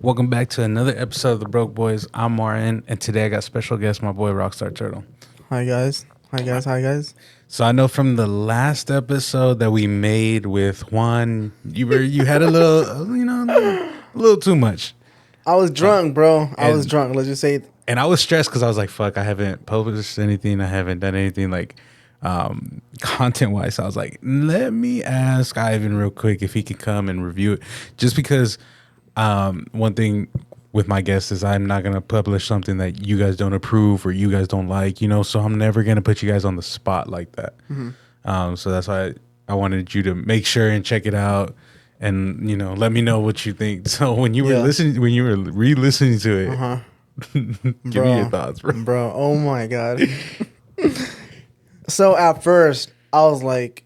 Welcome back to another episode of the Broke Boys. I'm Martin, and today I got special guest, my boy Rockstar Turtle. Hi guys. Hi guys. Hi guys. So I know from the last episode that we made with Juan, you had a little, a little too much, I was drunk, bro. I was and- drunk. Let's just say and I was stressed because I was like, "Fuck, I haven't published anything. I haven't done anything like content wise." So I was like, "Let me ask Ivan real quick if he could come and review it," just because one thing with my guests is I'm not going to publish something that you guys don't approve or you guys don't like, so I'm never going to put you guys on the spot like that. So that's why I wanted you to make sure and check it out and, let me know what you think. So when you were when you were re-listening to it, give me your thoughts, bro. Bro, oh my God. So at first, I was like,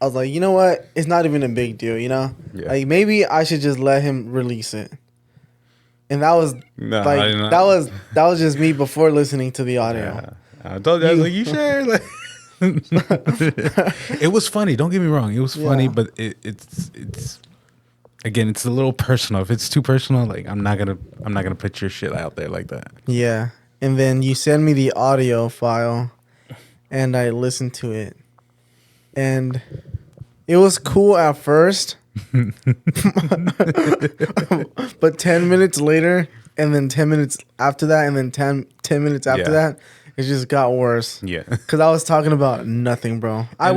you know what? It's not even a big deal, Yeah. Like maybe I should just let him release it. And that was No, like I did not. that was just me before listening to the audio. Yeah. I told you, I was like, you sure? Like, it was funny. Don't get me wrong. It was funny, but it's again, it's a little personal. If it's too personal, like I'm not gonna put your shit out there like that. Yeah. And then you send me the audio file and I listened to it. And it was cool at first. But 10 minutes later, and then 10 minutes after that, and then 10 minutes after that, it just got worse. Yeah. Because I was talking about nothing, bro. I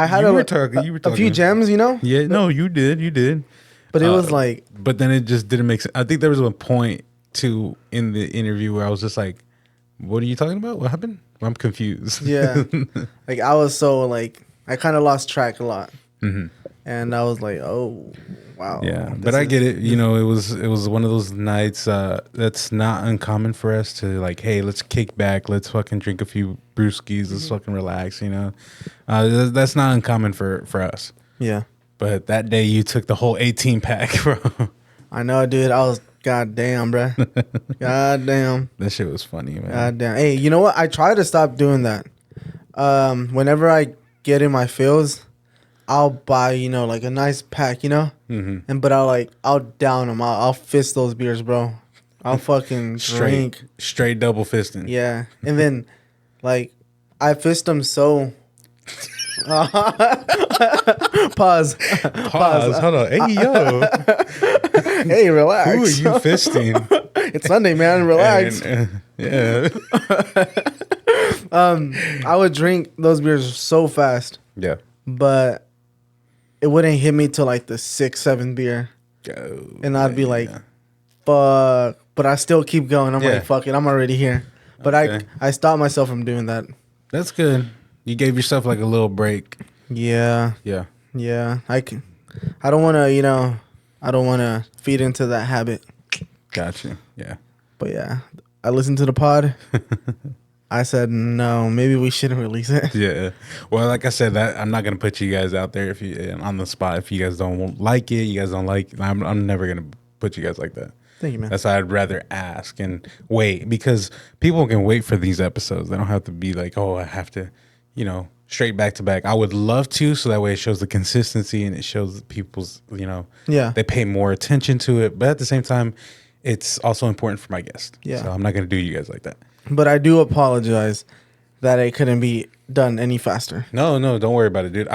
had you a were talking. a few gems, Yeah. No, you did. But it was like, But then it just didn't make sense. I think there was a point too in the interview where I was just like, "What are you talking about? What happened? I'm confused." yeah. Like, I was so, like, I kind of lost track a lot. And I was like, oh, wow. Yeah, but I get it. It was one of those nights that's not uncommon for us to like, hey, let's kick back, let's fucking drink a few brewskis, let's fucking relax. That's not uncommon for us. Yeah. But that day you took the whole 18 pack, bro. I know, dude. I was, goddamn, bro. Goddamn. That shit was funny, man. Goddamn. Hey, you know what? I try to stop doing that. Whenever I get in my feels, I'll buy, like a nice pack, but I'll down them. I'll fist those beers, bro. I'll fucking drink. Straight double fisting. Yeah. And then, like, I fist them so. Pause. Hold on. Hey, yo. Hey, relax. Who are you fisting? It's Sunday, man. Relax. Yeah. I would drink those beers so fast, Yeah. but it wouldn't hit me till like the 6th, 7th beer. And I'd be like, fuck. But I still keep going. I'm like, fuck it. I'm already here. But I stopped myself from doing that. That's good. You gave yourself like a little break. Yeah. Yeah. Yeah. I don't want to, I don't want to feed into that habit. Gotcha. Yeah. But yeah, I listened to the pod. I said, no, maybe we shouldn't release it. Yeah. Well, like I said, that I'm not gonna put you guys out there if you on the spot. If you guys don't like it, you guys don't like. I'm never gonna put you guys like that. Thank you, man. That's why I'd rather ask and wait, because people can wait for these episodes. They don't have to be like, oh, I have to, straight back to back. I would love to, so that way it shows the consistency and it shows people's, they pay more attention to it. But at the same time, it's also important for my guest. Yeah. So I'm not gonna do you guys like that. But I do apologize that it couldn't be done any faster. No, don't worry about it, dude.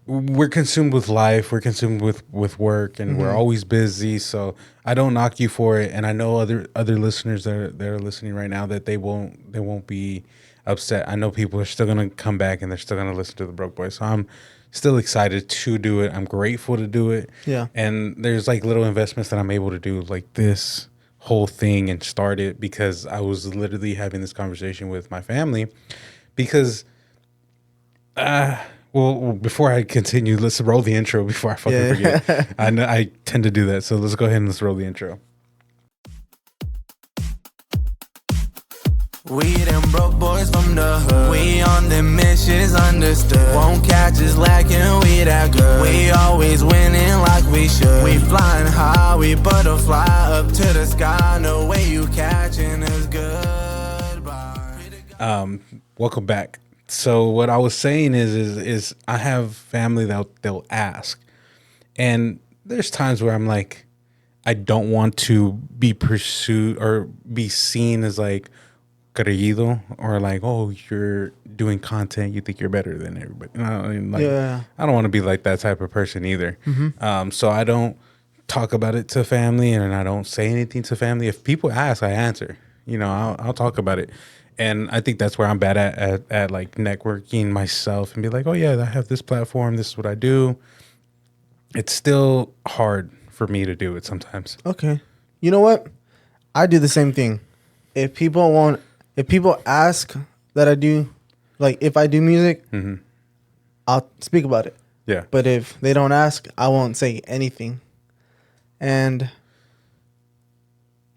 We're consumed with life. We're consumed with work, and we're always busy. So I don't knock you for it. And I know other listeners that are listening right now that they won't be upset. I know people are still gonna come back and they're still gonna listen to the Broke Boys. So I'm still excited to do it. I'm grateful to do it. Yeah. And there's like little investments that I'm able to do, like this whole thing, and start it because I was literally having this conversation with my family because well, before I continue, let's roll the intro before I fucking forget. I know I tend to do that, so let's go ahead and let's roll the intro. We them broke boys from the hood. We on them missions, understood. Won't catch us lacking, we that good. We always winning like we should. We flying high, we butterfly up to the sky. No way you catching us good. Welcome back. So what I was saying is I have family that they'll ask, and there's times where I'm like, I don't want to be pursued or be seen as like creído or like, oh, you're doing content, you think you're better than everybody. You know, I mean, like, Yeah. I don't want to be like that type of person either. So I don't talk about it to family, and I don't say anything to family. If people ask, I answer. You know, I'll talk about it. And I think that's where I'm bad at like networking myself and be like, oh yeah, I have this platform. This is what I do. It's still hard for me to do it sometimes. Okay. You know what? I do the same thing. If people ask that I do, like if I do music, I'll speak about it. Yeah. But if they don't ask, I won't say anything. And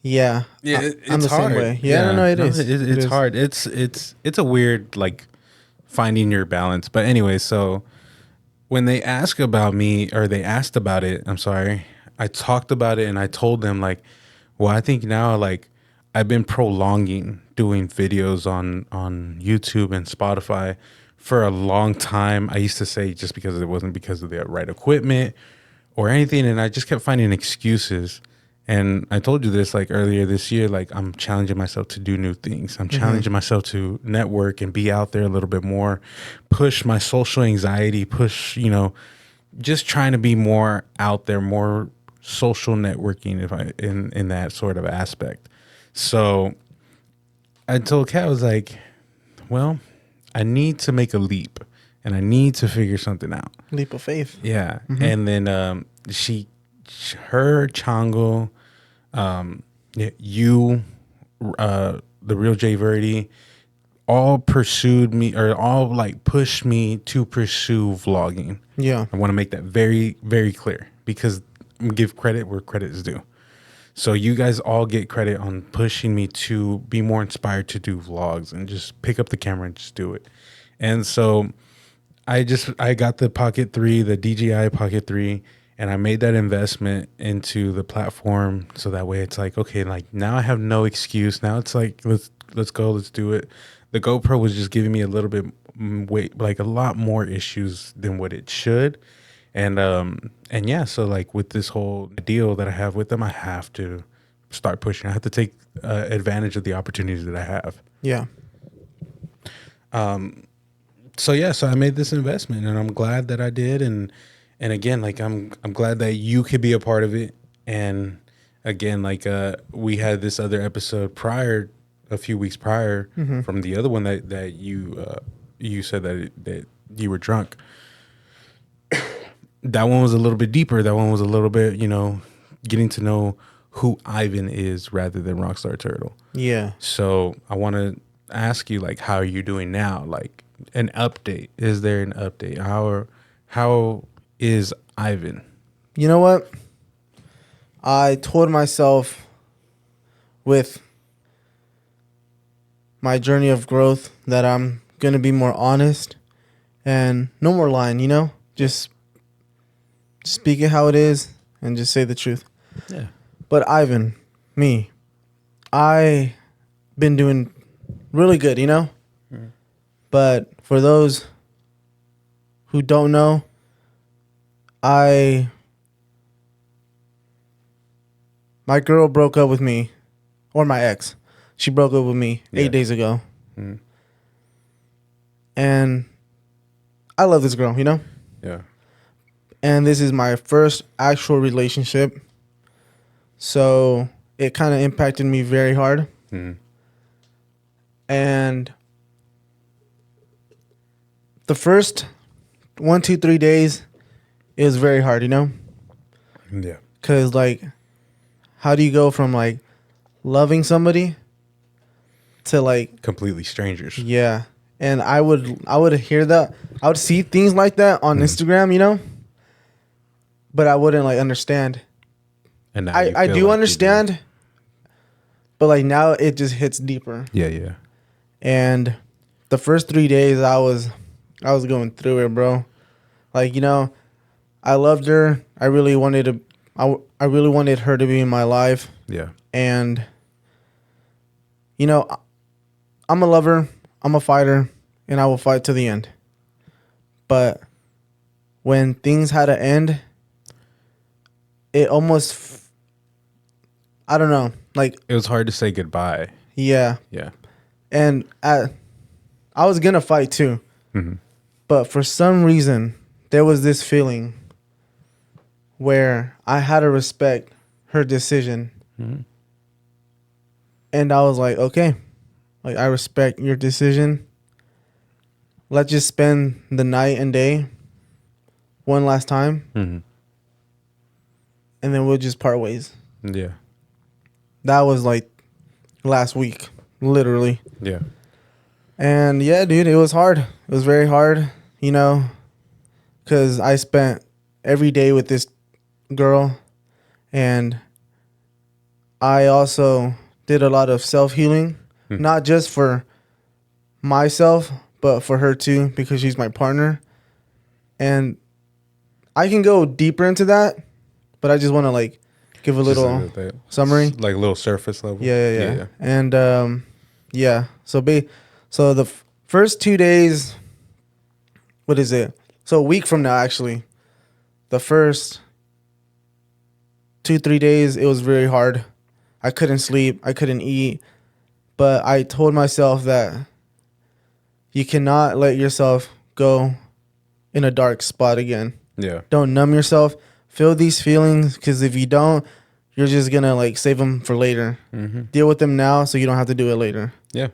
yeah, I'm it's the hard. same way. Yeah, no, it is. It's hard. It's a weird like finding your balance. But anyway, so when they ask about me or they asked about it, I'm sorry, I talked about it and I told them like, well, I think now like I've been prolonging doing videos on YouTube and Spotify for a long time. I used to say just because it wasn't because of the right equipment or anything, and I just kept finding excuses. And I told you this like earlier this year, like I'm challenging myself to do new things. I'm challenging myself to network and be out there a little bit more, push my social anxiety, push, you know, just trying to be more out there, more social networking if I in that sort of aspect. So I told Kat, I was like, well, I need to make a leap and I need to figure something out. Leap of faith. Yeah. And then her Chango, you, the real Jay Verdi, all pursued me or all like pushed me to pursue vlogging. Yeah. I want to make that very, very clear because give credit where credit is due. So you guys all get credit on pushing me to be more inspired to do vlogs and just pick up the camera and just do it. And so I got the Pocket 3, the DJI Pocket 3, and I made that investment into the platform so that way it's like, okay, like now I have no excuse. Now it's like, let's go, let's do it. The GoPro was just giving me a little bit like a lot more issues than what it should. And yeah, so like with this whole deal that I have with them, I have to start pushing. I have to take advantage of the opportunities that I have. Yeah. So yeah, so I made this investment and I'm glad that I did. And again, like I'm glad that you could be a part of it. And again, like we had this other episode a few weeks prior from the other one that you said that you were drunk. That one was a little bit deeper. That one was a little bit, you know, getting to know who Ivan is rather than Rockstar Turtle. Yeah. So I want to ask you, like, how are you doing now? Like, an update. Is there an update? How is Ivan? You know what? I told myself with my journey of growth that I'm going to be more honest and no more lying, you know? Just speak it how it is and just say the truth. Yeah. But Ivan, me, I been doing really good, you know? But for those who don't know, my girl broke up with me, or my ex. She broke up with me 8 days ago. And I love this girl, you know? Yeah. And this is my first actual relationship. So it kind of impacted me very hard. And the first 1, 2, 3 days, it was very hard, you know? Yeah. Because, like, how do you go from, like, loving somebody to, like... completely strangers. Yeah. And I would hear that. I would see things like that on Instagram, you know? But I wouldn't, like, understand. And now I do like understand, but, like, now it just hits deeper. Yeah, yeah. And the first 3 days, I was going through it, bro. Like, you know, I loved her. I really wanted her to be in my life. Yeah. And, you know, I'm a lover. I'm a fighter, and I will fight to the end. But when things had to end, it almost I don't know. Like, It was hard to say goodbye. yeah. Yeah. And I was going to fight too. Mm-hmm. But for some reason, there was this feeling where I had to respect her decision. Mm-hmm. And I was like, okay, like, I respect your decision. Let's just spend the night and day one last time. Mm-hmm. And then we'll just part ways. Yeah. That was like last week, literally. Yeah. And yeah, dude, it was hard. It was very hard, you know, because I spent every day with this girl. And I also did a lot of self-healing, not just for myself, but for her too, because she's my partner. And I can go deeper into that, but I just want to like give a little summary. Like a little surface level. Yeah. And yeah. So the first 2 days, what is it? So a week from now, actually, the first 2-3 days, it was very hard. I couldn't sleep. I couldn't eat. But I told myself that you cannot let yourself go in a dark spot again. Yeah. Don't numb yourself. Feel these feelings, because if you don't, you're just going to like save them for later. Mm-hmm. Deal with them now so you don't have to do it later. Yeah.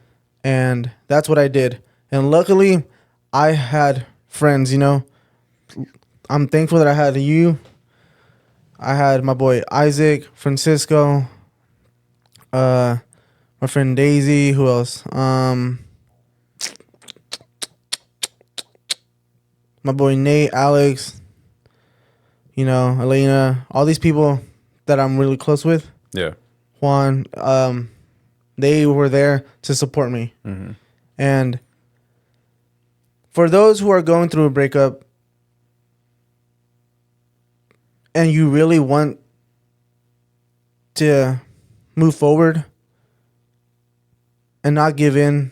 And that's what I did. And luckily, I had friends, you know. I'm thankful that I had you. I had my boy Isaac, Francisco, my friend Daisy. Who else? My boy Nate, Alex, you know, Elena, all these people that I'm really close with. Yeah. Juan, they were there to support me. Mm-hmm. And for those who are going through a breakup and you really want to move forward and not give in,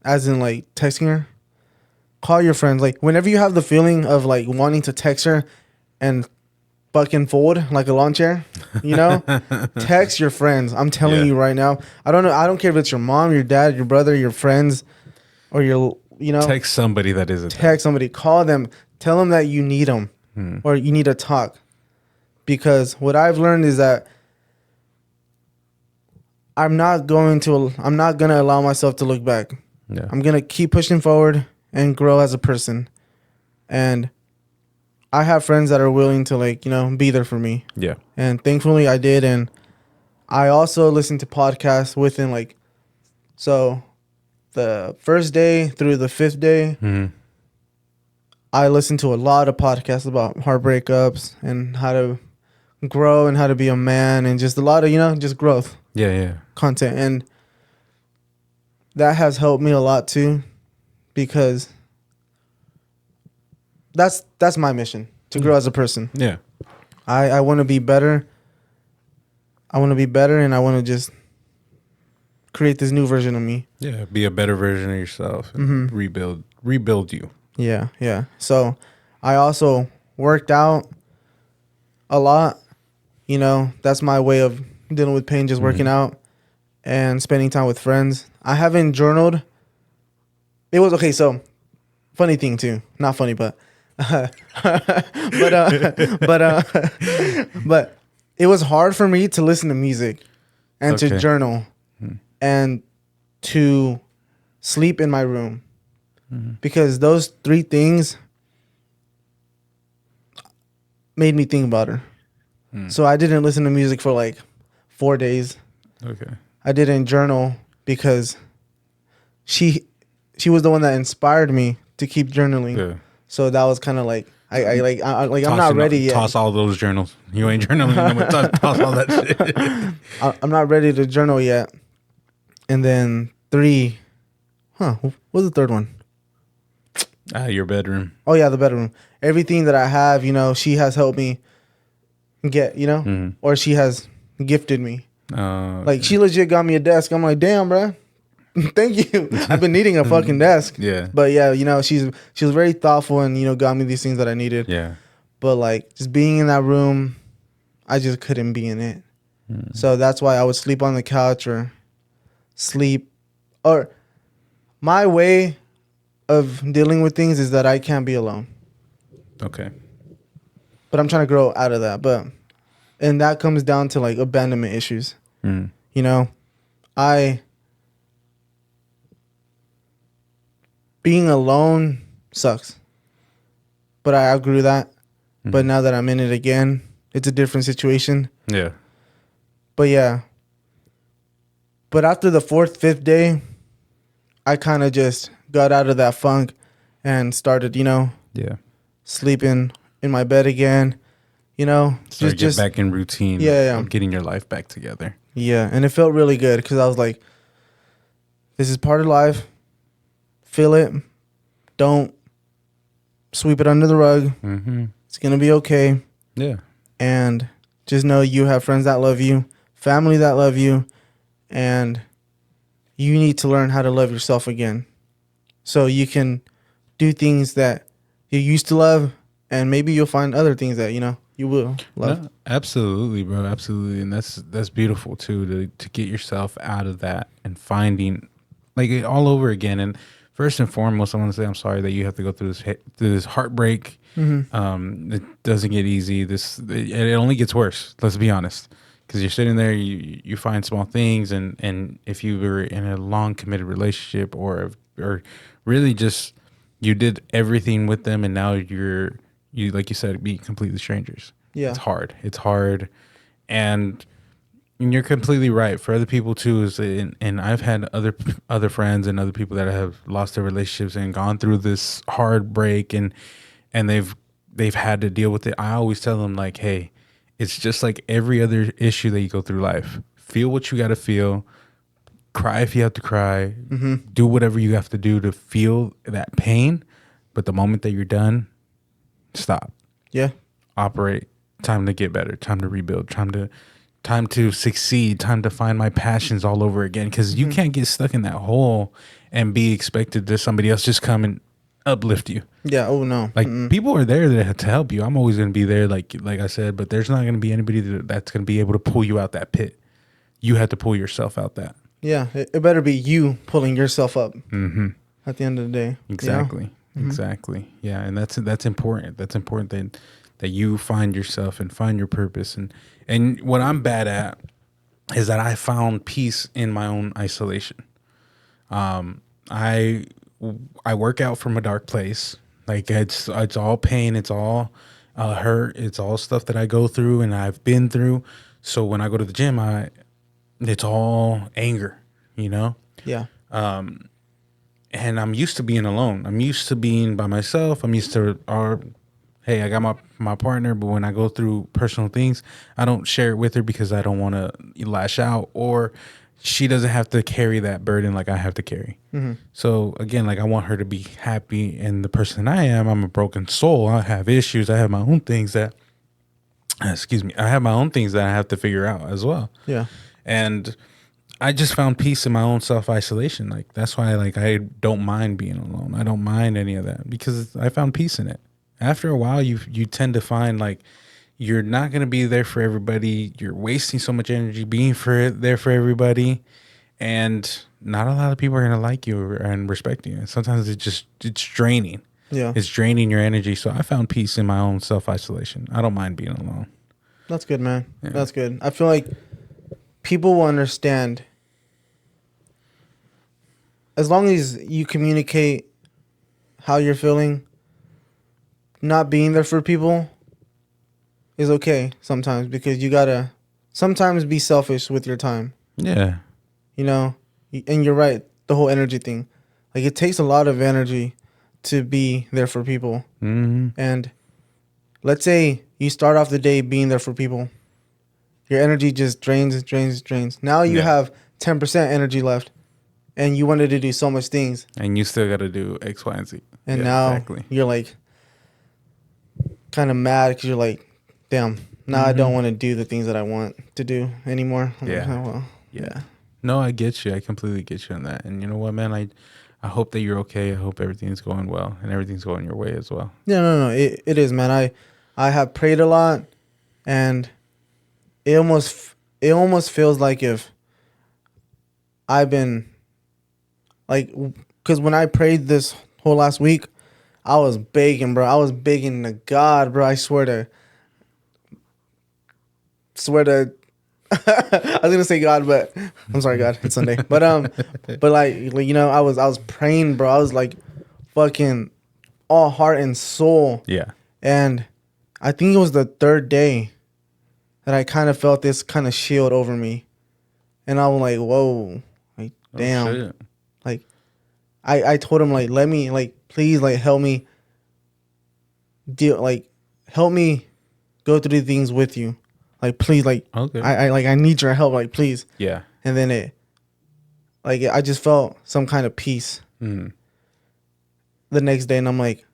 as in like texting her, call your friends. Like whenever you have the feeling of like wanting to text her and fucking fold like a lawn chair, you know, text your friends. I'm telling you right now. I don't know. I don't care if it's your mom, your dad, your brother, your friends, or your, you know, text somebody that isn't. Text somebody. Call them. Tell them that you need them or you need to talk. Because what I've learned is that I'm not going to allow myself to look back. Yeah. I'm going to keep pushing forward and grow as a person. And I have friends that are willing to, like, you know, be there for me. Yeah. And thankfully I did. And I also listened to podcasts within, like, so the first day through the 5th day, I listened to a lot of podcasts about heart breakups and how to grow and how to be a man and just a lot of, you know, just growth. Yeah. Content. And that has helped me a lot too, because that's my mission, to grow as a person. Yeah. I want to be better. I want to be better, and I want to just create this new version of me. Yeah. Be a better version of yourself and rebuild you. Yeah. So I also worked out a lot. You know, that's my way of dealing with pain, just working out and spending time with friends. I haven't journaled. It was okay. So funny thing too, not funny, but but it was hard for me to listen to music and to journal and to sleep in my room, because those 3 things made me think about her. So I didn't listen to music for like 4 days. Okay. I didn't journal because she was the one that inspired me to keep journaling. Yeah. So that was kind of like I'm not ready yet. Toss all those journals. You ain't journaling. Toss all that shit. I'm not ready to journal yet. And then 3, what's the 3rd one? Your bedroom. Oh yeah, the bedroom. Everything that I have, you know, she has helped me get, you know, or she has gifted me. Like she legit got me a desk. I'm like, damn, bro. Thank you. I've been needing a fucking desk. Yeah. But yeah, you know, she was very thoughtful and, you know, got me these things that I needed. Yeah. But like just being in that room, I just couldn't be in it. So that's why I would sleep on the couch or sleep. Or my way of dealing with things is that I can't be alone. Okay. But I'm trying to grow out of that. And that comes down to like abandonment issues. Mm. You know, being alone sucks. But I outgrew that. But now that I'm in it again, it's a different situation. Yeah. But yeah. But after the 4th, 5th day, I kind of just got out of that funk and started, Yeah. sleeping in my bed again. Start get back in routine. Yeah. Of getting your life back together. Yeah, and it felt really good because I was like, this is part of life. Feel it. Don't sweep it under the rug. Mm-hmm. It's going to be okay. Yeah. And just know you have friends that love you, family that love you, and you need to learn how to love yourself again. So you can do things that you used to love, and maybe you'll find other things that, you will love. No, absolutely, bro. Absolutely. And that's beautiful too, to get yourself out of that and finding like it all over again. And first and foremost, I want to say I'm sorry that you have to go through this heartbreak. It doesn't get easy. It only gets worse. Let's be honest, because you're sitting there, you find small things, and if you were in a long committed relationship or really just you did everything with them, and now you like you said, be completely strangers. Yeah, It's hard, and you're completely right. For other people too, and I've had other friends and other people that have lost their relationships and gone through this hard break, and they've had to deal with it. I always tell them like, hey, it's just like every other issue that you go through life. Feel what you got to feel. Cry if you have to cry. Do whatever you have to do to feel that pain. But the moment that you're done, stop. Yeah. Operate. Time to get better. Time to rebuild. Time to succeed. Time to find my passions all over again. Because you can't get stuck in that hole and be expected to somebody else just come and uplift you. Yeah. Oh no. Like people are there to help you. I'm always going to be there, like I said. But there's not going to be anybody that's going to be able to pull you out that pit. You have to pull yourself out that. Yeah. It better be you pulling yourself up. At the end of the day. Exactly. Exactly. Yeah, and that's important. That's important that you find yourself and find your purpose. And what I'm bad at is that I found peace in my own isolation. I work out from a dark place. Like it's all pain. It's all hurt. It's all stuff that I go through and I've been through. So when I go to the gym, it's all anger. Yeah. And I'm used to being alone. I'm used to being by myself. I'm used to, hey, I got my partner, but when I go through personal things, I don't share it with her because I don't want to lash out, or she doesn't have to carry that burden like I have to carry. So again, like I want her to be happy, and the person I am, I'm a broken soul. I have issues. I have my own things that, I have my own things that I have to figure out as well. Yeah. And I just found peace in my own self-isolation. Like that's why I don't mind being alone. I don't mind any of that because I found peace in it. After a while, you tend to find like you're not going to be there for everybody. You're wasting so much energy being there for everybody. And not a lot of people are going to like you and respect you. And sometimes it's draining. Yeah. It's draining your energy. So I found peace in my own self-isolation. I don't mind being alone. That's good, man. Yeah. That's good. I feel like people will understand as long as you communicate how you're feeling. Not being there for people is okay sometimes because you gotta sometimes be selfish with your time. Yeah. And you're right, the whole energy thing. Like it takes a lot of energy to be there for people. And let's say you start off the day being there for people. Your energy just drains. Now you have 10% energy left, and you wanted to do so much things. And you still got to do X, Y, and Z. And now you're like kind of mad because you're like, damn, now I don't want to do the things that I want to do anymore. Yeah. Like, oh, well, Yeah. No, I get you. I completely get you on that. And you know what, man? I hope that you're okay. I hope everything's going well and everything's going your way as well. Yeah, no. It is, man. I have prayed a lot, and it almost it almost feels like if I've been like, because when I prayed this whole last week, I was begging, bro. I was begging to God, bro. I swear to. I was gonna say God, but I'm sorry, God. It's Sunday. But like you know, I was praying, bro. I was like, fucking, all heart and soul. Yeah. And I think it was the third day that I kind of felt this kind of shield over me, and I was like, whoa, like damn, shit. like I told him like, let me like please like help me deal like help me go through things with you. Like please, like Okay. I need your help, like please. Yeah. And then I just felt some kind of peace Mm. the next day, and I'm like,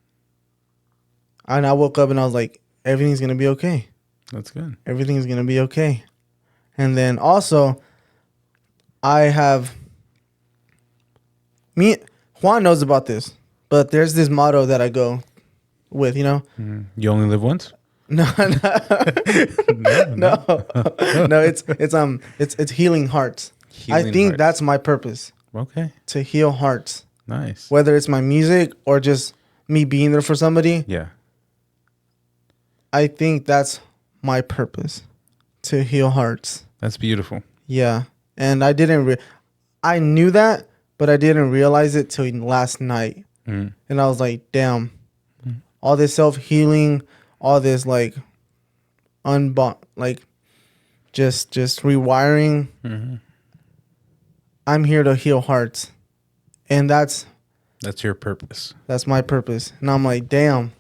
and I woke up and I was like, everything's gonna be okay. That's good. Everything's gonna be okay. And then also, I have Juan knows about this, but there's this motto that I go with, you know. You only live once? No, no, no. It's healing hearts. I Healing think hearts. that's my purpose, Okay. to heal hearts. Nice. Whether it's my music or just me being there for somebody, Yeah. I think that's my purpose, to heal hearts. That's beautiful. Yeah, and I knew that, but I didn't realize it till last night, Mm. and I was like, damn, all this self healing, all this like just rewiring. Mm-hmm. I'm here to heal hearts, and that's That's your purpose. my purpose. And I'm like, damn,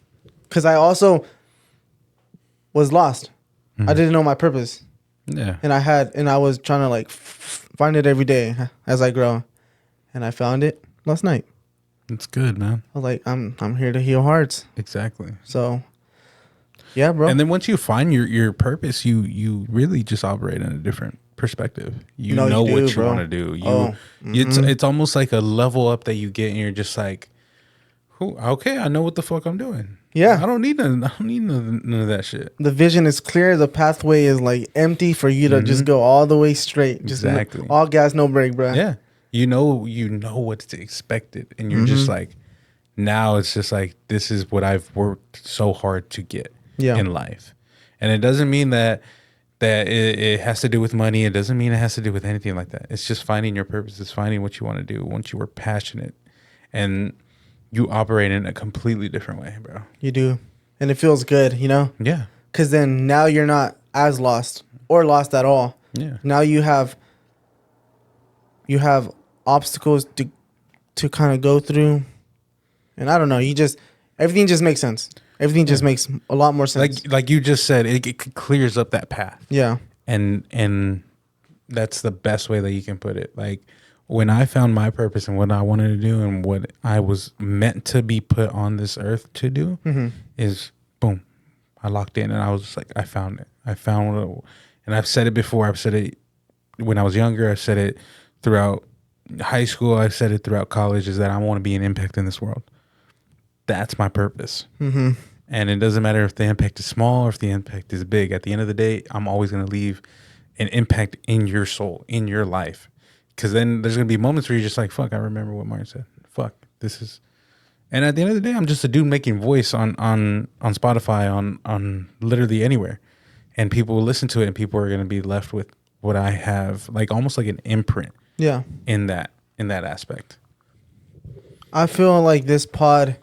because I also was lost. I didn't know my purpose, Yeah. and I was trying to like find it every day as I grow, and I found it last night. It's good, man. I was like, I'm here to heal hearts. Exactly. So, yeah, bro. And then once you find your purpose, you really just operate in a different perspective. You No, you know do, what you bro. want to do. Oh, It's almost like a level up that you get, and you're just like, okay, I know what the fuck I'm doing. Yeah. I don't need none of that shit. The vision is clear. The pathway is like empty for you to just go all the way straight. Just Exactly. all gas, no brake, bro. Yeah. You know what's expected, and you're just like, now it's just like, this is what I've worked so hard to get in life. And it doesn't mean that it has to do with money. It doesn't mean it has to do with anything like that. It's just finding your purpose. It's finding what you want to do once you were passionate, and you operate in a completely different way, bro. You do. And it feels good, you know? Yeah. Because then now you're not as lost or lost at all. Yeah. Now you have obstacles to kind of go through. And I don't know, everything just makes sense. Everything just makes a lot more sense. Like you just said, it clears up that path. Yeah. And that's the best way that you can put it. Like, when I found my purpose and what I wanted to do and what I was meant to be put on this earth to do, is boom, I locked in, and I was just like, I found it. I found what, and I've said it before. I've said it when I was younger. I've said it throughout high school. I've said it throughout college, is that I want to be an impact in this world. That's my purpose. Mm-hmm. And it doesn't matter if the impact is small or if the impact is big. At the end of the day, I'm always going to leave an impact in your soul, in your life. Because then there's going to be moments where you're just like, fuck, I remember what Martin said. Fuck, this is... And at the end of the day, I'm just a dude making voice on Spotify, on literally anywhere. And people will listen to it, and people are going to be left with what I have, like almost like an imprint. Yeah. In that aspect. I feel like this pod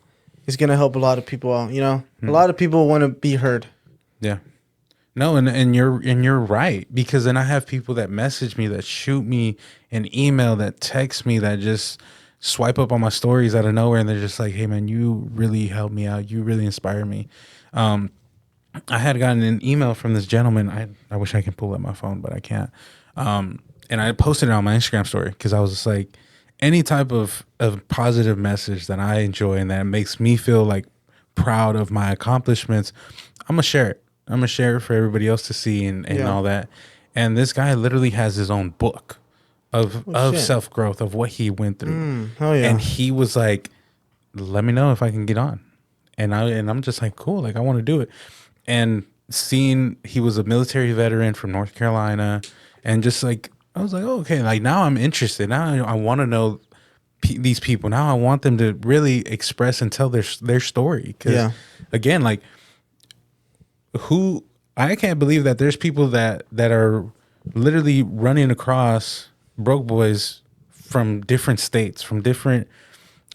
is going to help a lot of people out, you know? A lot of people want to be heard. Yeah. No, and you're right, because then I have people that message me, that shoot me an email, that text me, that just swipe up on my stories out of nowhere, and they're just like, "Hey man, you really helped me out. You really inspired me." I had gotten an email from this gentleman. I wish I could pull up my phone, but I can't. And I posted it on my Instagram story because I was just like, any type of positive message that I enjoy and that makes me feel like proud of my accomplishments, I'm gonna share it. I'm gonna share it for everybody else to see and all that. And this guy literally has his own book of self growth, of what he went through. Oh yeah. And he was like, "Let me know if I can get on." And I'm just like, cool, like I want to do it. And seeing he was a military veteran from North Carolina, And just like, I was like, oh, okay, like now I'm interested. Now I want to know these people. Now I want them to really express and tell their story. Because again, like I can't believe that there's people that are literally running across broke boys from different states, from different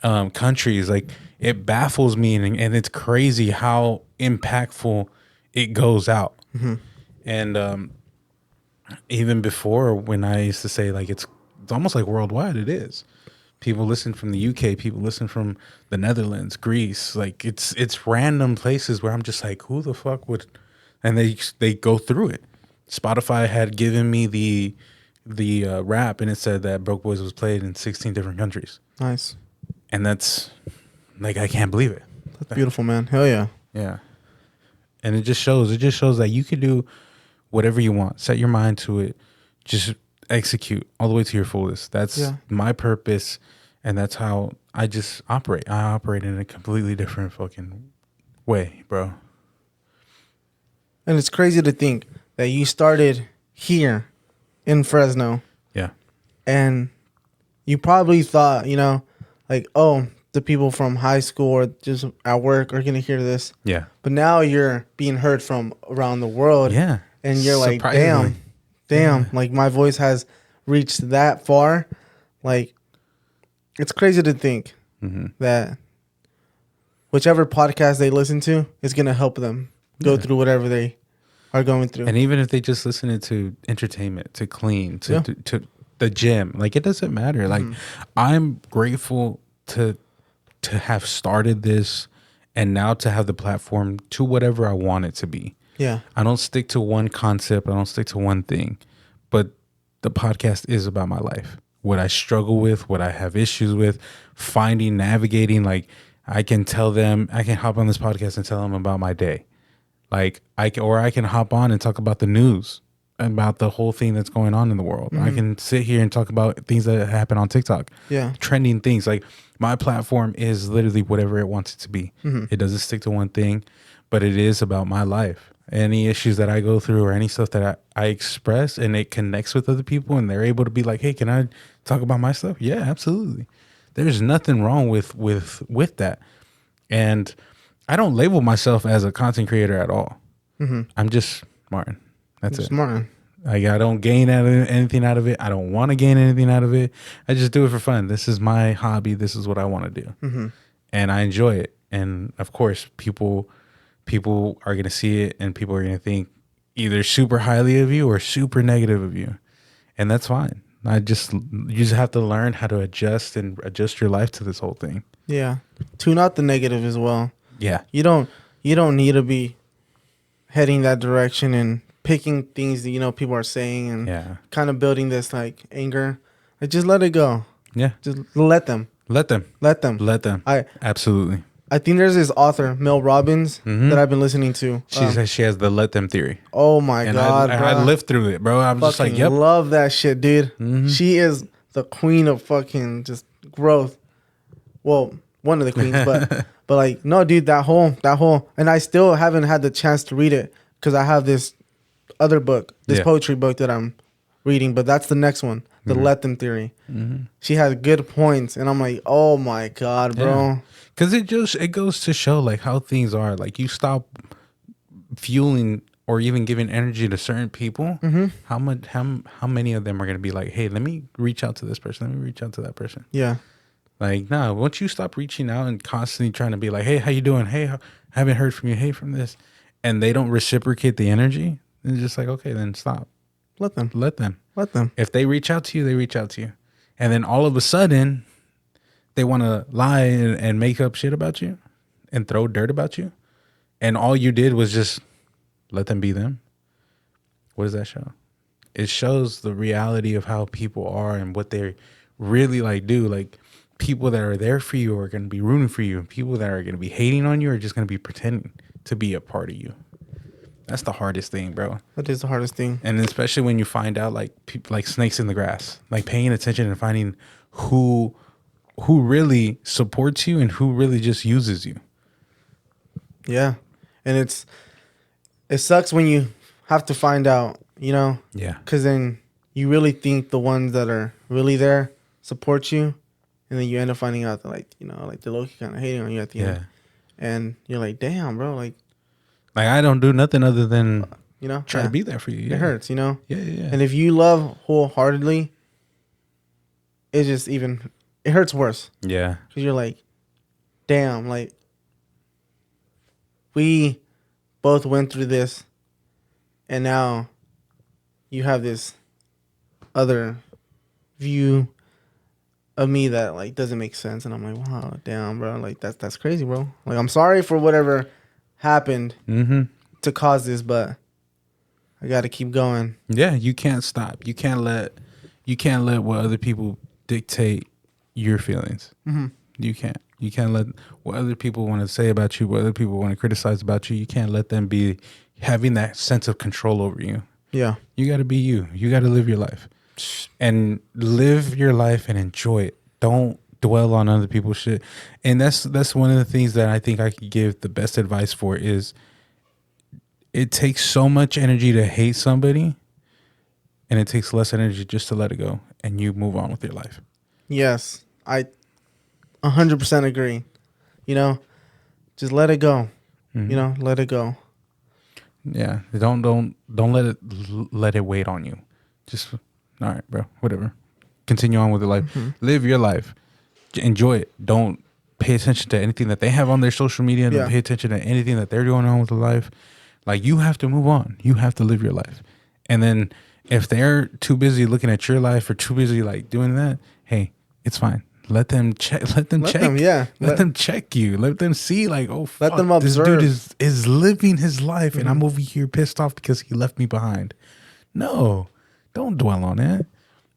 countries. Like it baffles me, and it's crazy how impactful it goes out. And even before, when I used to say like it's almost like worldwide, it is. People listen from the UK, people listen from the Netherlands, Greece. Like it's random places where I'm just like, who the fuck would? And they go through it. Spotify had given me the rap, and it said that Broke Boys was played in 16 different countries. Nice. And that's like, I can't believe it. That's beautiful, man. Hell yeah. Yeah. And it just shows that you can do whatever you want. Set your mind to it. Just execute all the way to your fullest. That's my purpose, and that's how I just operate. I operate in a completely different fucking way, bro. And it's crazy to think that you started here in Fresno. Yeah. And you probably thought, like, oh, the people from high school or just at work are going to hear this. Yeah. But now you're being heard from around the world. Yeah. And you're like, damn, like my voice has reached that far. Like, it's crazy to think that whichever podcast they listen to is going to help them go through whatever they are going through. And even if they just listen it to entertainment, to clean, to the gym, like it doesn't matter. Like I'm grateful to have started this, and now to have the platform to whatever I want it to be. Yeah. I don't stick to one concept. I don't stick to one thing. But the podcast is about my life. What I struggle with, what I have issues with, navigating. Like I can hop on this podcast and tell them about my day. Like I can hop on and talk about the news, about the whole thing that's going on in the world. I can sit here and talk about things that happen on TikTok. Yeah. Trending things. Like my platform is literally whatever it wants it to be. It doesn't stick to one thing, but it is about my life. Any issues that I go through or any stuff that I express, and it connects with other people, and they're able to be like, hey, can I talk about my stuff? Yeah, absolutely. There's nothing wrong with that. And I don't label myself as a content creator at all. I'm just Martin. That's it. Martin. Like I don't gain anything out of it. I don't want to gain anything out of it. I just do it for fun. This is my hobby. This is what I want to do. And I enjoy it. And of course, people are going to see it, and people are going to think either super highly of you or super negative of you. And that's fine. You just have to learn how to adjust your life to this whole thing. Yeah. Tune out the negative as well. Yeah. You don't need to be heading that direction and picking things that people are saying and kind of building this like anger. Like, just let it go. Yeah. Just let them. Absolutely. I think there's this author, Mel Robbins, that I've been listening to. She has the let them theory. Oh my God, bro. I lived through it, bro. I'm just like, yep. Love that shit, dude. She is the queen of fucking just growth. Well, one of the queens, but like, no, dude, that whole, and I still haven't had the chance to read it because I have this other book, this poetry book that I'm reading, but that's the next one, the let them theory. She has good points, and I'm like, oh my God, bro. Because it goes to show like how things are. Like you stop fueling or even giving energy to certain people. How many of them are going to be like, hey, let me reach out to this person. Let me reach out to that person. Yeah. Like, no, once you stop reaching out and constantly trying to be like, hey, how you doing? Hey, haven't heard from you. Hey, from this. And they don't reciprocate the energy. It's just like, okay, then stop. Let them. If they reach out to you, they reach out to you. And then all of a sudden, they want to lie and make up shit about you and throw dirt about you. And all you did was just let them be them. What does that show? It shows the reality of how people are and what they really like do. Like people that are there for you are going to be rooting for you. And people that are going to be hating on you are just going to be pretending to be a part of you. That's the hardest thing, bro. That is the hardest thing. And especially when you find out like people like snakes in the grass, like paying attention and finding who really supports you and who really just uses you. Yeah. And it sucks when you have to find out, Yeah. because then you really think the ones that are really there support you, and then you end up finding out that like they're low-key kind of hating on you at the end, and you're like, damn, bro, like I don't do nothing other than try to be there for you. It hurts, Yeah, yeah. And if you love wholeheartedly, it hurts worse. Yeah. Because you're like, damn, like we both went through this, and now you have this other view of me that like doesn't make sense, and I'm like, wow, damn, bro, like that's crazy, bro. Like, I'm sorry for whatever happened to cause this, but I got to keep going. Yeah, you can't stop. You can't let what other people dictate your feelings. You can't let what other people want to say about you, what other people want to criticize about you. You can't let them be having that sense of control over you. Yeah, you got to be you. You got to live your life, and live your life and enjoy it. Don't dwell on other people's shit. And that's one of the things that I think I could give the best advice for is it takes so much energy to hate somebody, and it takes less energy just to let it go and you move on with your life. Yes, I 100% agree. Just let it go. Let it go. Yeah, don't let it wait on you. Just all right, bro. Whatever. Continue on with your life. Live your life. Enjoy it. Don't pay attention to anything that they have on their social media. Don't pay attention to anything that they're doing on with their life. Like, you have to move on. You have to live your life. And then if they're too busy looking at your life or too busy like doing that, hey, it's fine. Let them check. Let them check you. Let them see, like, oh, fuck, let them observe. This dude is living his life, and I'm over here pissed off because he left me behind. No, don't dwell on it.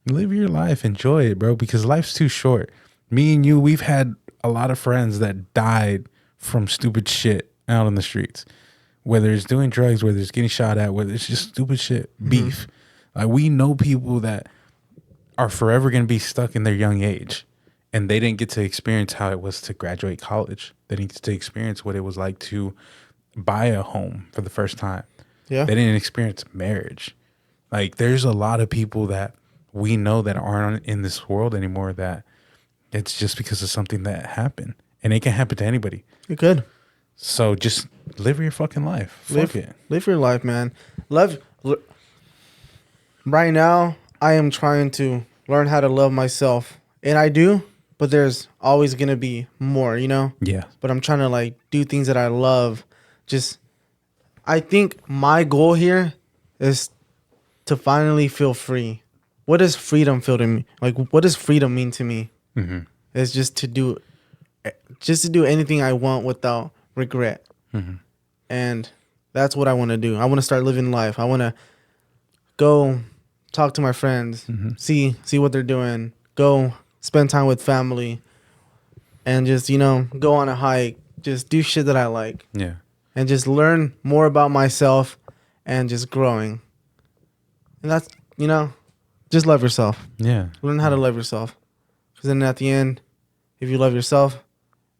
Live your life. Enjoy it, bro, because life's too short. Me and you, we've had a lot of friends that died from stupid shit out on the streets. Whether it's doing drugs, whether it's getting shot at, whether it's just stupid shit, beef. Like, we know people that are forever going to be stuck in their young age, and they didn't get to experience how it was to graduate college. They didn't get to experience what it was like to buy a home for the first time. Yeah. They didn't experience marriage. Like, there's a lot of people that we know that aren't in this world anymore, that it's just because of something that happened. And it can happen to anybody. It could. So just live your fucking life. Fuck it. Live your life, man. Right now, I am trying to learn how to love myself. And I do, but there's always going to be more, Yeah. But I'm trying to like do things that I love. I think my goal here is to finally feel free. What does freedom feel to me? Like, what does freedom mean to me? It's just to do anything I want without regret. And that's what I want to do. I want to start living life. I want to go talk to my friends, see what they're doing, go spend time with family, and just, go on a hike, just do shit that I like. Yeah. And just learn more about myself and just growing. And that's, just love yourself. Yeah. Learn how to love yourself. Because then at the end, if you love yourself,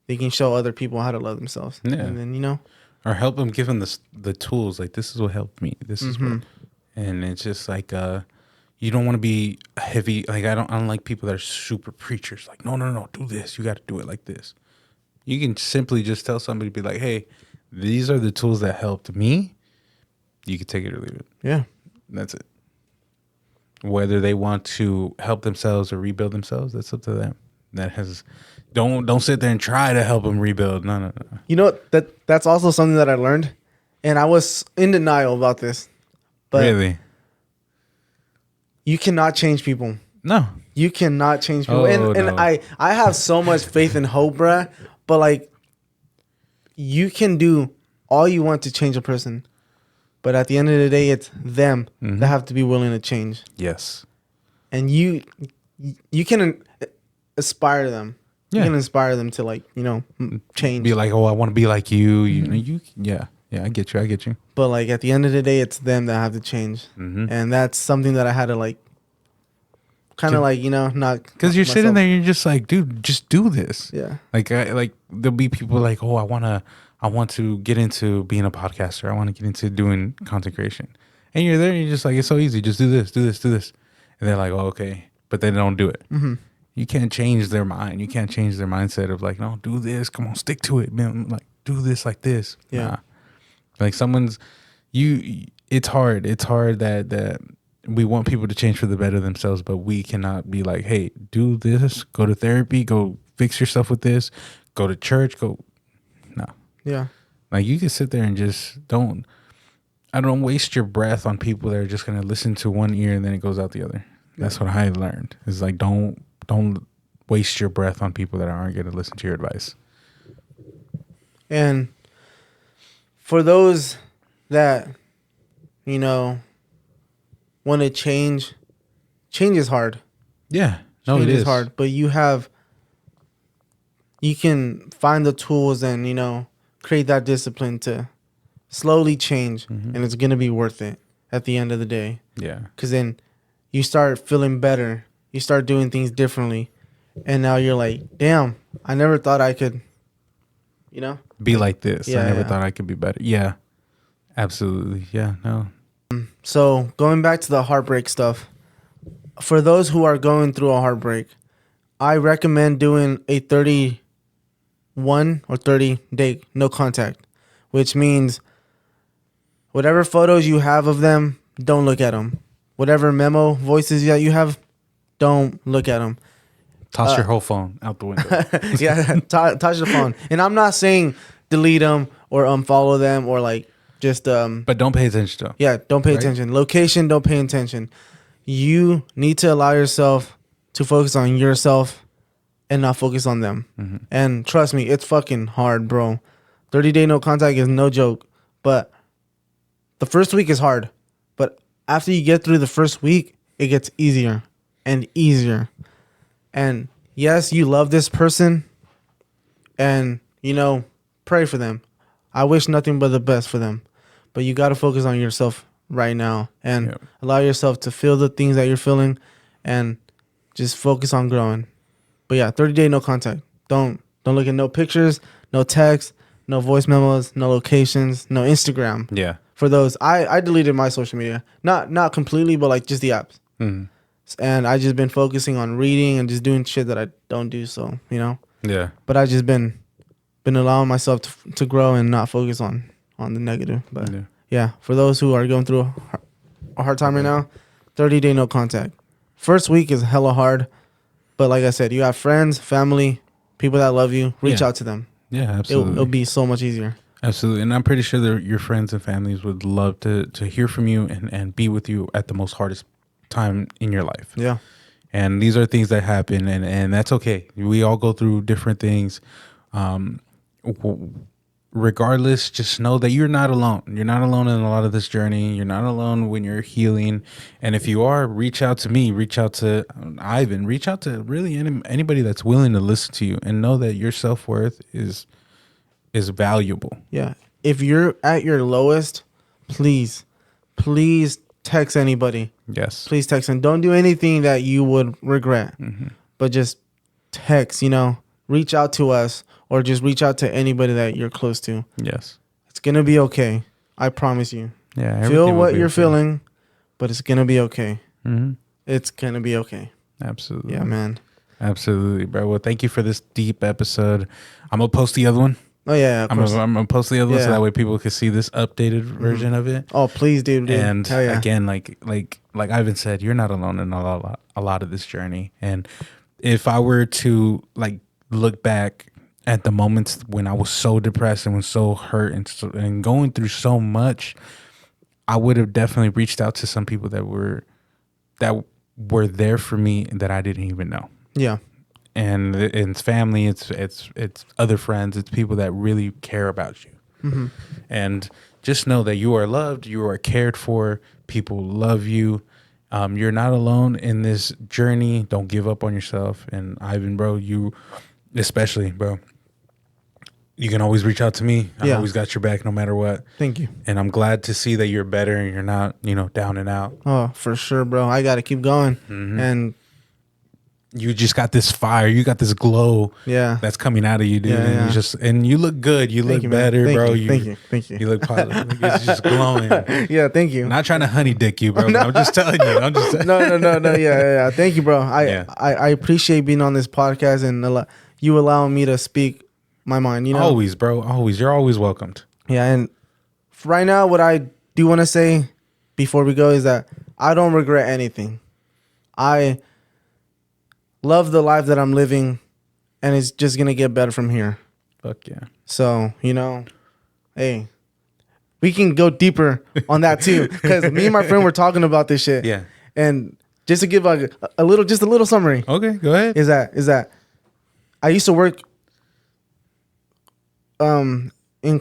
you can show other people how to love themselves. Yeah. And then, or help them, give them the tools. Like, this is what helped me. This is what, and it's just like, you don't want to be heavy. Like, I don't like people that are super preachers. Like, no, do this. You got to do it like this. You can simply just tell somebody, be like, hey, these are the tools that helped me. You can take it or leave it. Yeah. That's it. Whether they want to help themselves or rebuild themselves, that's up to them. Don't sit there and try to help them rebuild. No. You know what? That's also something that I learned, and I was in denial about this. But really? You cannot change people. No. You cannot change people. Oh, and no. I have so much faith and hope, bruh. But like, you can do all you want to change a person. But at the end of the day, it's them that have to be willing to change. Yes. And you can aspire them. Yeah. You can inspire them to, like, change. Be like, oh, I want to be like you. Yeah, I get you. But like, at the end of the day, it's them that have to change. And that's something that I had to like, kind of like, not. Because you're sitting there, you're just like, dude, just do this. Yeah. Like there'll be people like, oh, I want to get into being a podcaster. I want to get into doing content creation. And you're there and you're just like, it's so easy. Just do this. and they're like, oh, okay, but they don't do it. You can't change their mind. You can't change their mindset of like, no, do this. Come on, stick to it, man. Like, do this like this. Yeah. Nah. Like it's hard. It's hard that we want people to change for the better themselves, but we cannot be like, hey, do this, go to therapy, go fix yourself with this, go to church, go. No. Yeah. Like, you can sit there and just don't waste your breath on people that are just going to listen to one ear and then it goes out the other. That's what I learned. It's like, don't waste your breath on people that aren't going to listen to your advice. And for those that, you know, want to change is hard. Yeah. No, Change it is hard, but you can find the tools and, you know, create that discipline to slowly change, and it's going to be worth it at the end of the day. Yeah. Because then you start feeling better. You start doing things differently. And now you're like, damn, I never thought I could, you know? Be like this. Yeah, I never yeah. thought I could be better. Yeah. Absolutely. Yeah. No. So going back to the heartbreak stuff, for those who are going through a heartbreak, I recommend doing a 31 or 30 day no contact, which means whatever photos you have of them, don't look at them. Whatever memo voices that you have, don't look at them. Toss your whole phone out the window. Yeah, touch the phone. And I'm not saying delete them or unfollow them or like just But don't pay attention to them. yeah, don't pay Right? attention. Location, don't pay attention. You need to allow yourself to focus on yourself and not focus on them. And trust me, it's fucking hard, bro. 30-day no contact is no joke. But the first week is hard. But after you get through the first week, it gets easier and easier. And yes, you love this person. And, you know, pray for them. I wish nothing but the best for them. But you got to focus on yourself right now and allow yourself to feel the things that you're feeling and just focus on growing. But yeah, 30-day no contact. Don't look at no pictures, no text, no voice memos, no locations, no Instagram. Yeah. For those, I deleted my social media. Not completely, but like just the apps. And I just been focusing on reading and just doing shit that I don't do. So, you know. Yeah. But I just been allowing myself to grow and not focus on the negative. But yeah, for those who are going through a hard time right now, 30-day no contact. First week is hella hard, but like I said, you have friends, family, people that love you. Reach out to them. Yeah, absolutely. It'll be so much easier. Absolutely. And I'm pretty sure that your friends and families would love to hear from you and be with you at the most hardest time in your life. Yeah. And these are things that happen, and that's okay. We all go through different things. Regardless, just know that you're not alone. You're not alone in a lot of this journey. You're not alone when you're healing. And if you are, reach out to me, reach out to Ivan, reach out to really anybody that's willing to listen to you, and know that your self-worth is valuable. Yeah. If you're at your lowest, please text anybody. Yes. Please text, and don't do anything that you would regret. But just text, you know, reach out to us or just reach out to anybody that you're close to. Yes. It's going to be okay. I promise you. Yeah. Feel what you're feeling, but it's going to be okay. It's going to be okay. Absolutely. Yeah, man. Absolutely, bro. Well, thank you for this deep episode. I'm going to post the other one. Oh, yeah, of course. I'm going to post the other one so Yeah. that way people can see this updated version of it. Oh, please, dude. And Hell yeah. again, like Ivan said, you're not alone in a lot of this journey. And if I were to like look back at the moments when I was so depressed and was so hurt and going through so much, I would have definitely reached out to some people that were there for me that I didn't even know. Yeah. And it's family, it's other friends, it's people that really care about you. And just know that you are loved, you are cared for, people love you. You're not alone in this journey. Don't give up on yourself. And Ivan, bro, you especially, bro, you can always reach out to me. I always got your back no matter what. Thank you. And I'm glad to see that you're better and you're not, down and out. Oh, for sure, bro. I got to keep going. And you just got this fire, you got this glow, that's coming out of you, dude. And you look good, you look better, bro. Thank you. You look positive. It's just glowing. Yeah, thank you. Not trying to honey dick you, bro. No. I'm just telling you. No. Yeah. Thank you, bro. I appreciate being on this podcast and you allowing me to speak my mind. You know, always, bro. Always. You're always welcomed. Yeah, and right now, what I do want to say before we go is that I don't regret anything. I love the life that I'm living, and it's just gonna get better from here. Fuck yeah. So, hey, we can go deeper on that too, because me and my friend were talking about this shit. Yeah. And just to give a little summary. Okay, go ahead. Is that I used to work in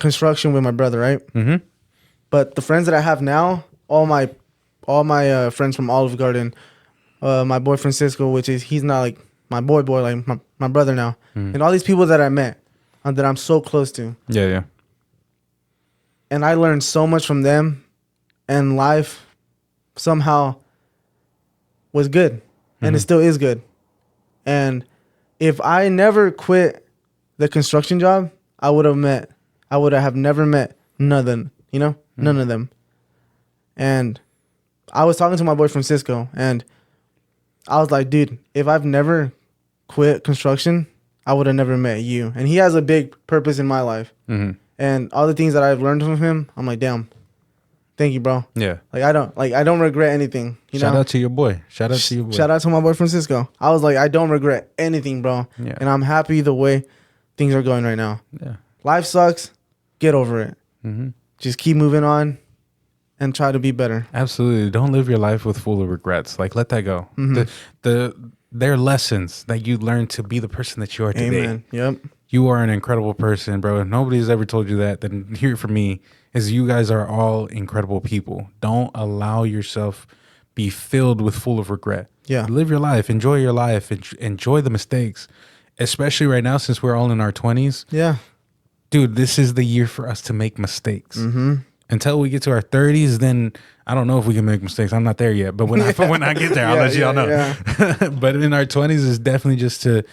construction with my brother, right? Mm-hmm. But the friends that I have now, all my friends from Olive Garden, my boyfriend Cisco, he's not like my boy, like my brother now, and all these people that I met, that I'm so close to. Yeah. And I learned so much from them, and life somehow was good, and it still is good. And if I never quit the construction job, I would have never met none of them. And I was talking to my boyfriend Cisco, and I was like, dude, if I've never quit construction, I would have never met you. And he has a big purpose in my life. Mm-hmm. And all the things that I've learned from him, I'm like, damn, thank you, bro. Yeah. I don't regret anything. Shout out to your boy. Shout out to my boyfriend Cisco. I was like, I don't regret anything, bro. Yeah. And I'm happy the way things are going right now. Yeah. Life sucks. Get over it. Mm-hmm. Just keep moving on and try to be better. Absolutely. Don't live your life with full of regrets. Like, let that go. Mm-hmm. They're lessons that you learn to be the person that you are today. Amen. Yep. You are an incredible person, bro. If nobody's ever told you that, then hear it from me. Is you guys are all incredible people. Don't allow yourself be filled with full of regret. Yeah. Live your life. Enjoy your life. Enjoy the mistakes. Especially right now, since we're all in our 20s. Yeah. Dude, this is the year for us to make mistakes. Mm-hmm. Until we get to our 30s, then I don't know if we can make mistakes. I'm not there yet. But when I get there, I'll let y'all know. Yeah. But in our 20s, is definitely just to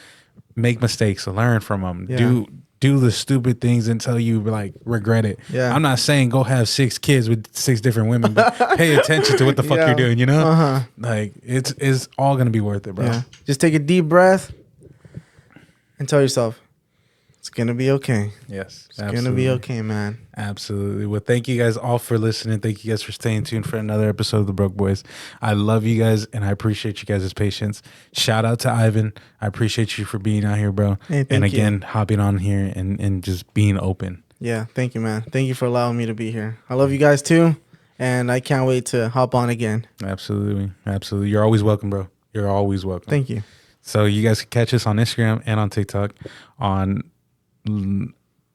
make mistakes, learn from them, do the stupid things until you regret it. Yeah. I'm not saying go have 6 kids with 6 different women, but pay attention to what the fuck you're doing, you know? Uh-huh. Like it's all gonna be worth it, bro. Yeah. Just take a deep breath and tell yourself, it's gonna be okay. Yes. It's gonna be okay, man. Absolutely. Well, thank you guys all for listening. Thank you guys for staying tuned for another episode of the Broke Boys. I love you guys and I appreciate you guys' patience. Shout out to Ivan. I appreciate you for being out here, bro. Hey, and again, hopping on here and just being open. Yeah, thank you, man. Thank you for allowing me to be here. I love you guys too, and I can't wait to hop on again. Absolutely. Absolutely. You're always welcome, bro. You're always welcome. Thank you. So you guys can catch us on Instagram and on TikTok on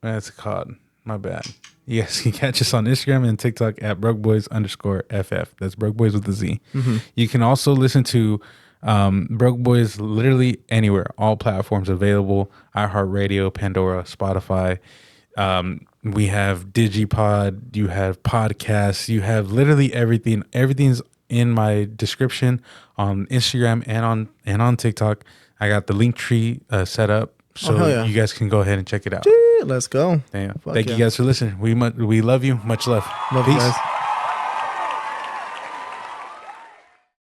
that's called. My bad. You guys can catch us on Instagram and TikTok at BrokeBoys_FF. That's Broke Boys with a Z. Mm-hmm. You can also listen to Broke Boys literally anywhere. All platforms available. iHeartRadio, Pandora, Spotify. We have Digipod. You have podcasts. You have literally everything. Everything's in my description on Instagram and on TikTok. I got the link tree set up. So you guys can go ahead and check it out. Let's go. Thank you guys for listening. We love you. Much love. Love Peace. You guys.